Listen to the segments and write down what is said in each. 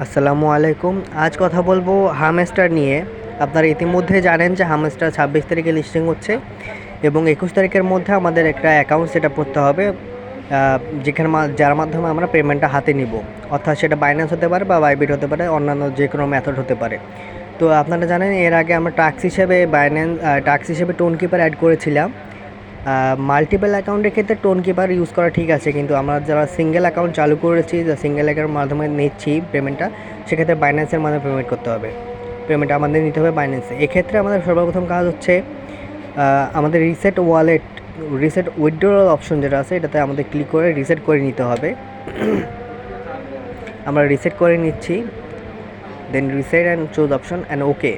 আসসালামু আলাইকুম। আজ কথা বলবো হামস্টার নিয়ে। আপনারা ইতিমধ্যে জানেন যে হামস্টার ২৬ তারিখে লিস্টিং হচ্ছে এবং ২১ তারিখের মধ্যে আমাদের একটা অ্যাকাউন্ট সেট আপ করতে হবে, যেখানে যার মাধ্যমে আমরা পেমেন্টটা হাতে নিব। অর্থাৎ সেটা বাইন্যান্স হতে পারে বা বাইবিট হতে পারে, অন্যান্য যে কোনো মেথড হতে পারে। তো আপনারা জানেন এর আগে আমরা টাক্স হিসেবে টোন কিপার অ্যাড করেছিলাম। মাল্টিপল অ্যাকাউন্টের ক্ষেত্রে টোন কিপার ইউজ করা ঠিক আছে, কিন্তু আমরা যারা সিঙ্গেল অ্যাকাউন্ট চালু করেছি, যা সিঙ্গেল অ্যাকাউন্টের মাধ্যমে নিচ্ছি পেমেন্টটা, সেক্ষেত্রে বাইন্যান্সের মাধ্যমে পেমেন্ট করতে হবে। পেমেন্ট আমাদের নিতে হবে বাইন্যান্সে। এক্ষেত্রে আমাদের সর্বপ্রথম কাজ হচ্ছে আমাদের রিসেট উইথড্রল অপশন যেটা আছে, এটাতে আমাদের ক্লিক করে রিসেট করে নিতে হবে। আমরা রিসেট করে নিচ্ছি, then reset and choose option and okay.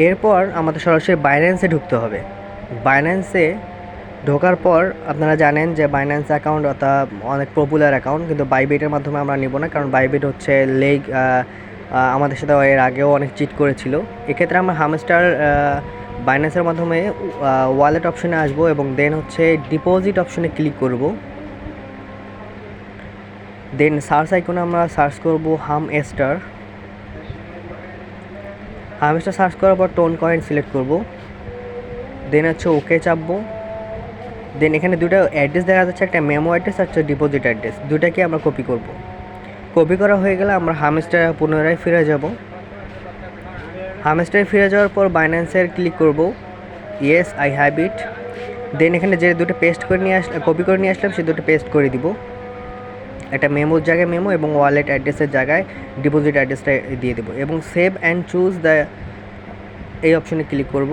এরপর আমাদের সরাসরি বাইন্যান্সে ঢুকতে হবে। বাইন্যান্সে ঢোকার পর আপনারা জানেন যে বাইন্যান্স অ্যাকাউন্ট অর্থাৎ অনেক পপুলার অ্যাকাউন্ট, কিন্তু বাইবিটের মাধ্যমে আমরা নিব না, কারণ বাইবিট হচ্ছে আমাদের সাথে এর আগেও অনেক চিট করেছিল। এক্ষেত্রে আমরা হামস্টার বাইন্যান্সের মাধ্যমে ওয়ালেট অপশনে আসবো এবং দেন হচ্ছে ডিপোজিট অপশনে ক্লিক করব। দেন সার্চ আইকনে আমরা সার্চ করব হামস্টার সার্চ করার পর টোন কয়েন সিলেক্ট করব। দেন হচ্ছে ওকে চাপবো। দেন এখানে দুটো অ্যাড্রেস দেখা যাচ্ছে, একটা মেমো অ্যাড্রেস আর একটা ডিপোজিট অ্যাড্রেস। দুটাকে আমরা কপি করব। কপি করা হয়ে গেলে আমরা হামস্টারে পুনরায় ফিরে যাব। হামস্টারে ফিরে যাওয়ার পর বাইন্যান্সের ক্লিক করব, ইয়েস আই হ্যাভ ইট। দেন এখানে যে দুটো কপি করে নিয়ে আসলাম, সে দুটো পেস্ট করে দিব। একটা মেমোর জায়গায় মেমো এবং ওয়ালেট অ্যাড্রেসের জায়গায় ডিপোজিট অ্যাড্রেসটা দিয়ে দেবো এবং সেভ অ্যান্ড চুজ এই অপশনে ক্লিক করব।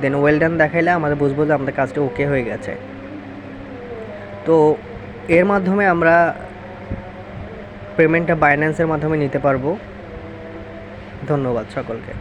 দেন ওয়েল ডান দেখাইলে আমাদের বুঝবো যে আমাদের কাজটা ওকে হয়ে গেছে। তো এর মাধ্যমে আমরা পেমেন্টটা বাইন্যান্সের মাধ্যমে নিতে পারবো। ধন্যবাদ সকলকে।